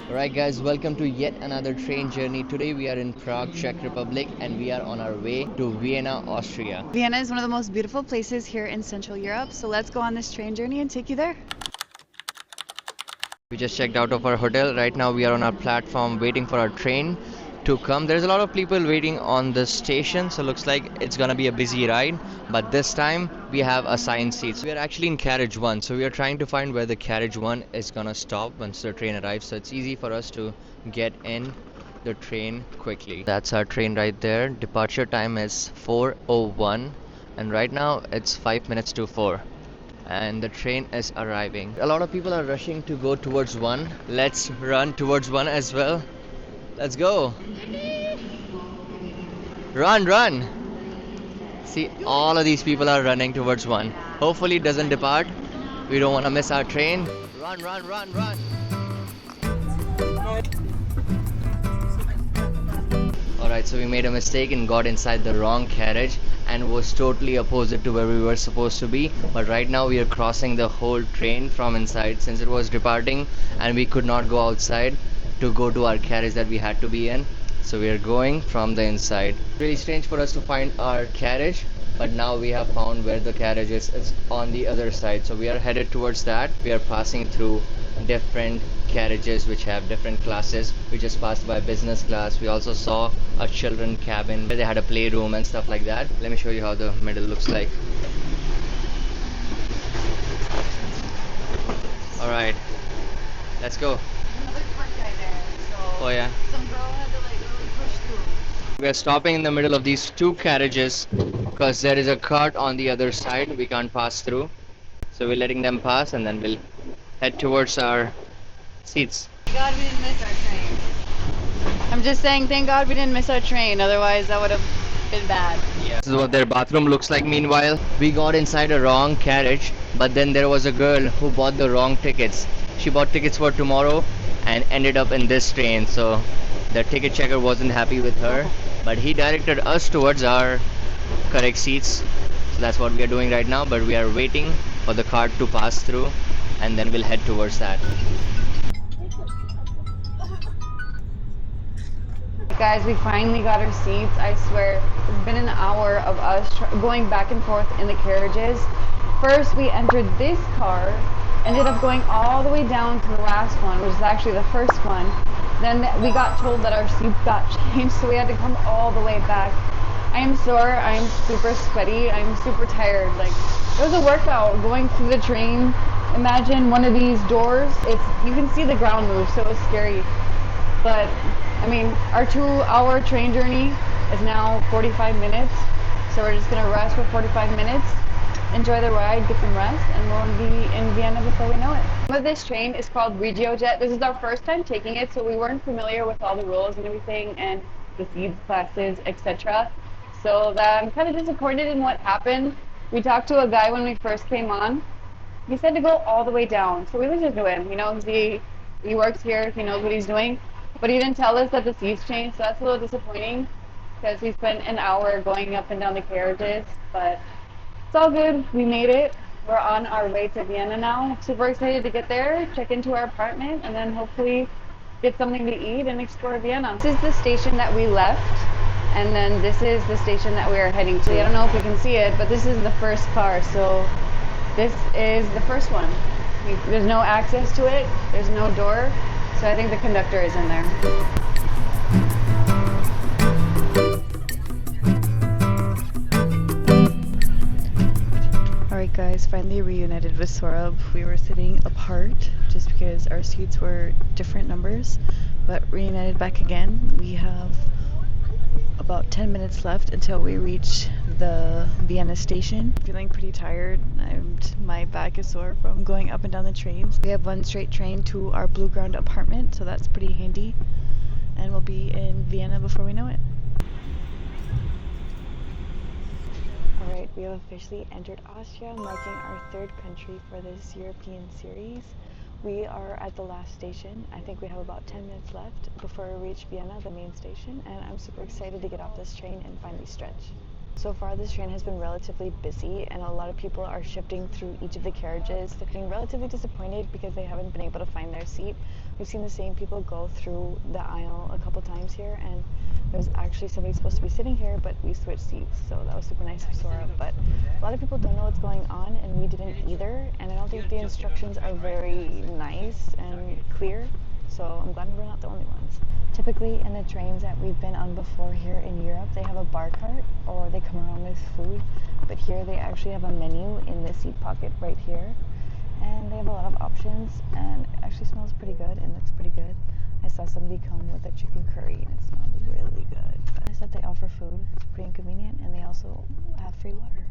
Alright guys, welcome to yet another train journey. Today we are in Prague, Czech Republic, and we are on our way to Vienna, Austria. Vienna is one of the most beautiful places here in Central Europe, so let's go on this train journey and take you there. We just checked out of our hotel. Right now we are on our platform waiting for our train to come. There's a lot of people waiting on the station, so looks like it's gonna be a busy ride. But this time we have assigned seats. We are actually in carriage 1, so we are trying to find where the carriage 1 is gonna stop once the train arrives, so it's easy for us to get in the train quickly. That's our train right there. Departure time is 4:01 and right now it's 5 minutes to 4 and the train is arriving. A lot of people are rushing to go towards 1. Let's run towards 1 as well. Let's go. Run, run. See, all of these people are running towards 1. Hopefully it doesn't depart. We don't want to miss our train. Run, run, run, run. Alright, so we made a mistake and got inside the wrong carriage and was totally opposite to where we were supposed to be. But right now we are crossing the whole train from inside since it was departing and we could not go outside to go to our carriage that we had to be in. So we are going from the inside. Really strange for us to find our carriage, but now we have found where the carriage is. It's on the other side, so we are headed towards that. We are passing through different carriages which have different classes. We just passed by business class. We also saw a children cabin where they had a playroom and stuff like that. Let me show you how the middle looks like. Alright, let's go. Another cart guy there, so Oh yeah. some girl had to really push through. We are stopping in the middle of these two carriages because there is a cart on the other side we can't pass through. So we're letting them pass and then we'll head towards our seats. Thank God we didn't miss our train. I'm just saying, thank God we didn't miss our train, otherwise that would have been bad. Yeah. This is what their bathroom looks like. Meanwhile, we got inside a wrong carriage, but then there was a girl who bought the wrong tickets. She bought tickets for tomorrow and ended up in this train, so the ticket checker wasn't happy with her, but he directed us towards our correct seats. So that's what we are doing right now, but we are waiting for the cart to pass through and then we'll head towards that. Guys, we finally got our seats. I swear, it's been an hour of us going back and forth in the carriages. First, we entered this car, ended up going all the way down to the last one, which is actually the first one. Then we got told that our seats got changed, so we had to come all the way back. I am sore, I am super sweaty, I'm super tired. Like, it was a workout going through the train. Imagine one of these doors, you can see the ground move, so it was scary. But I mean, our 2-hour train journey is now 45 minutes, so we're just gonna rest for 45 minutes, enjoy the ride, get some rest, and we'll be in Vienna before we know it. The name of this train is called RegioJet. This is our first time taking it, so we weren't familiar with all the rules and everything, and the seats, classes, etc. So I'm kind of disappointed in what happened. We talked to a guy when we first came on. He said to go all the way down, so we listened to him. You know, he works here, he knows what he's doing. But he didn't tell us that the seats changed, so that's a little disappointing because we spent an hour going up and down the carriages. But it's all good. We made it. We're on our way to Vienna now. Super excited to get there, check into our apartment, and then hopefully get something to eat and explore Vienna. This is the station that we left, and then this is the station that we are heading to. I don't know if you can see it, but this is the first car, so this is the first one. There's no access to it. There's no door. So I think the conductor is in there. Alright guys, finally reunited with Saurabh. We were sitting apart just because our seats were different numbers, but reunited back again. We have about 10 minutes left until we reach the Vienna station. Feeling pretty tired. My back is sore from going up and down the trains. We have one straight train to our Blue Ground apartment, so that's pretty handy. And we'll be in Vienna before we know it. Alright, we have officially entered Austria, marking our third country for this European series. We are at the last station. I think we have about 10 minutes left before we reach Vienna, the main station, and I'm super excited to get off this train and finally stretch. So far this train has been relatively busy and a lot of people are shifting through each of the carriages. They're getting relatively disappointed because they haven't been able to find their seat. We've seen the same people go through the aisle a couple times here, and there's actually somebody supposed to be sitting here, but we switched seats, so that was super nice for Sora. But a lot of people don't know what's going on, and we didn't either, and I don't think the instructions are very nice and clear, so I'm glad we're not the only ones. Typically in the trains that we've been on before here in Europe, they have a bar cart or they come around with food, but here they actually have a menu in the seat pocket right here, and they have a lot of options, and it actually smells pretty good and looks pretty good. I saw somebody come with a chicken curry and it smelled really good. I said they offer food, it's pretty inconvenient, and they also have free water.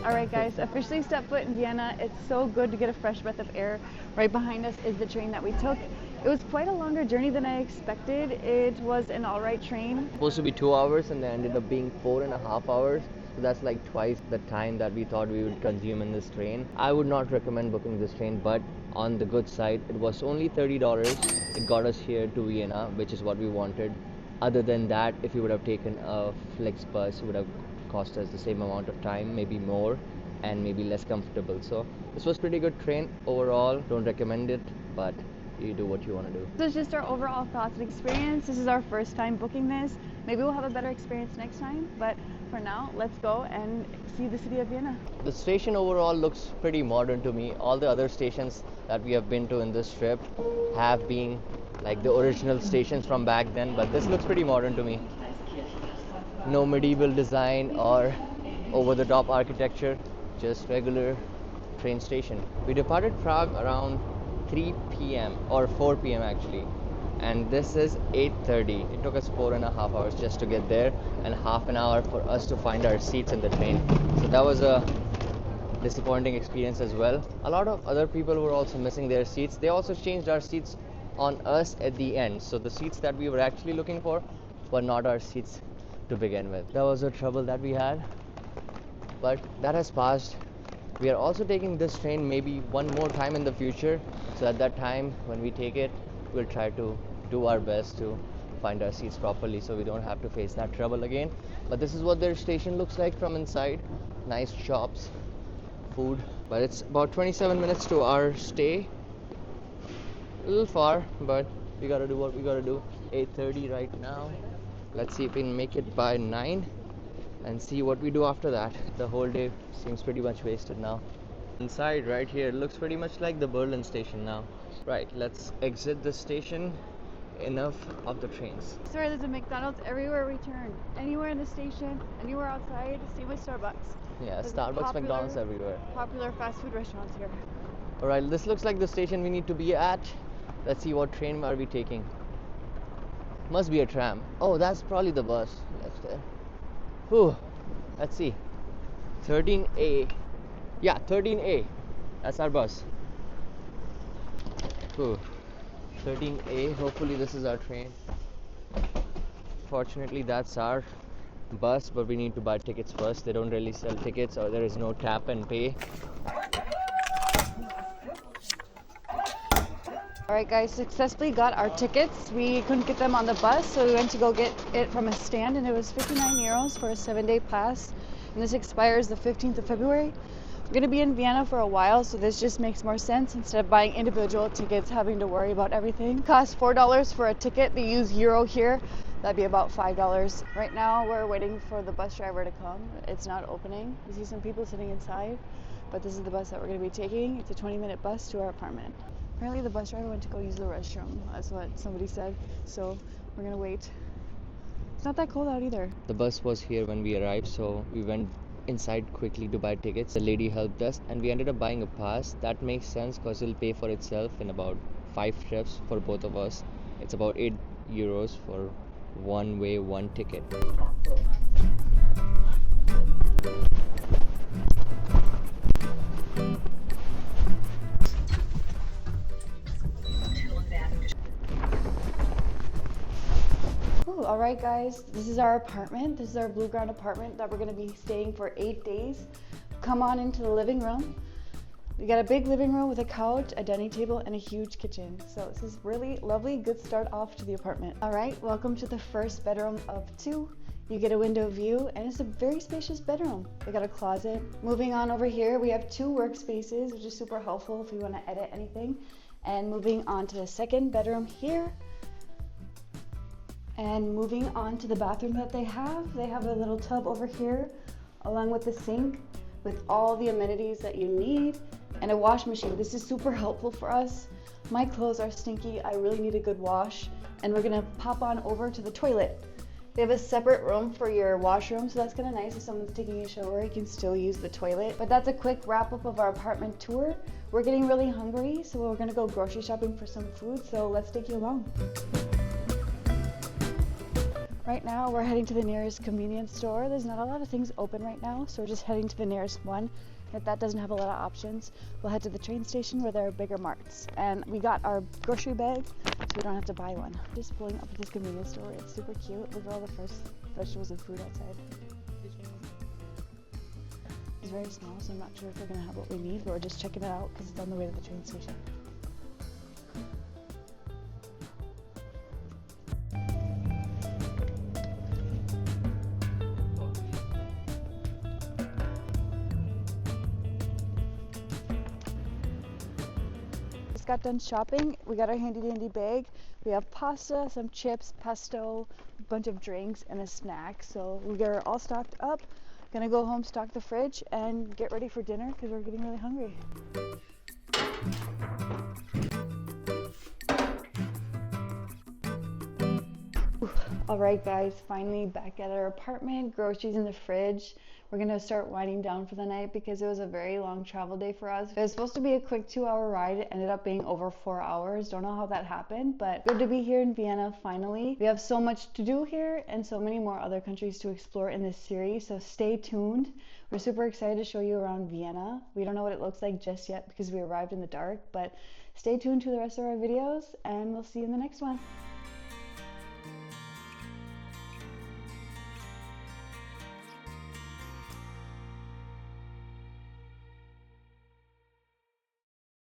Alright guys, officially stepped foot in Vienna. It's so good to get a fresh breath of air. Right behind us is the train that we took. It was quite a longer journey than I expected. It was an alright train. Supposed to be 2 hours and they ended up being 4.5 hours. So that's like twice the time that we thought we would consume in this train. I would not recommend booking this train, but on the good side, it was only $30. It got us here to Vienna, which is what we wanted. Other than that, if we would have taken a Flex bus, it would have cost us the same amount of time, maybe more, and maybe less comfortable. So this was pretty good train overall. Don't recommend it, but you do what you want to do. This is just our overall thoughts and experience. This is our first time booking this. Maybe we'll have a better experience next time, but for now, let's go and see the city of Vienna. The station overall looks pretty modern to me. All the other stations that we have been to in this trip have been like the original stations from back then, but this looks pretty modern to me. No medieval design or over-the-top architecture, just regular train station. We departed Prague around 3 p.m. or 4 p.m. actually, and this is 8:30. It took us 4.5 hours just to get there and half an hour for us to find our seats in the train. So that was a disappointing experience as well. A lot of other people were also missing their seats. They also changed our seats on us at the end, so the seats that we were actually looking for were not our seats to begin with. That was a trouble that we had, but that has passed. We are also taking this train maybe one more time in the future, so at that time when we take it, we'll try to do our best to find our seats properly so we don't have to face that trouble again. But this is what their station looks like from inside. Nice shops, food, but it's about 27 minutes to our stay. A little far, but we gotta do what we gotta do. 8:30 right now. Let's see if we can make it by 9 and see what we do after that. The whole day seems pretty much wasted now. Inside right here, it looks pretty much like the Berlin station now. Right, let's exit the station. Enough of the trains. Sorry, there's a McDonald's everywhere we turn. Anywhere in the station, anywhere outside, same with Starbucks. Yeah, There's Starbucks, McDonald's everywhere. Popular fast food restaurants here. Alright, this looks like the station we need to be at. Let's see what train are we taking. Must be a tram. Oh, that's probably the bus left there. Whew. Let's see. 13A. Yeah, 13A. That's our bus. Whew. 13A. Hopefully this is our train. Fortunately, that's our bus, but we need to buy tickets first. They don't really sell tickets, or there is no tap and pay. Alright guys, successfully got our tickets. We couldn't get them on the bus, so we went to go get it from a stand, and it was 59 euros for a 7-day pass, and this expires the 15th of February. We're going to be in Vienna for a while, so this just makes more sense instead of buying individual tickets, having to worry about everything. It costs $4 for a ticket. They use euro here. That'd be about $5. Right now we're waiting for the bus driver to come. It's not opening. You see some people sitting inside, but this is the bus that we're going to be taking. It's a 20-minute bus to our apartment. Apparently the bus driver went to go use the restroom. That's what somebody said. So we're going to wait. It's not that cold out either. The bus was here when we arrived, so we went inside quickly to buy tickets. The lady helped us and we ended up buying a pass. That makes sense because it'll pay for itself in about 5 trips for both of us. It's about 8 euros for one way, one ticket. Alright guys, this is our apartment. This is our Blue Ground apartment that we're going to be staying for 8 days. Come on into the living room. We got a big living room with a couch, a dining table, and a huge kitchen. So this is really lovely, good start off to the apartment. All right, welcome to the first bedroom of 2. You get a window view, and it's a very spacious bedroom. We got a closet. Moving on over here, we have 2 workspaces, which is super helpful if you want to edit anything. And moving on to the second bedroom here. And moving on to the bathroom that they have a little tub over here, along with the sink, with all the amenities that you need, and a wash machine. This is super helpful for us. My clothes are stinky, I really need a good wash, and we're gonna pop on over to the toilet. They have a separate room for your washroom, so that's kind of nice. If someone's taking a shower, you can still use the toilet. But that's a quick wrap up of our apartment tour. We're getting really hungry, so we're gonna go grocery shopping for some food, so let's take you along. Right now, we're heading to the nearest convenience store. There's not a lot of things open right now, so we're just heading to the nearest one. If that doesn't have a lot of options, we'll head to the train station where there are bigger marts. And we got our grocery bag, so we don't have to buy one. Just pulling up at this convenience store. It's super cute. Look at all the fresh vegetables and food outside. It's very small, so I'm not sure if we're gonna have what we need, but we're just checking it out because it's on the way to the train station. Got done shopping. We got our handy dandy bag. We have pasta, some chips, pesto, a bunch of drinks, and a snack. So we are all stocked up. Gonna go home, stock the fridge, and get ready for dinner because we're getting really hungry. All right, guys, finally back at our apartment, groceries in the fridge. We're gonna start winding down for the night because it was a very long travel day for us. It was supposed to be a quick 2-hour ride. It ended up being over 4 hours. Don't know how that happened, but good to be here in Vienna finally. We have so much to do here and so many more other countries to explore in this series, so stay tuned. We're super excited to show you around Vienna. We don't know what it looks like just yet because we arrived in the dark, but stay tuned to the rest of our videos and we'll see you in the next one.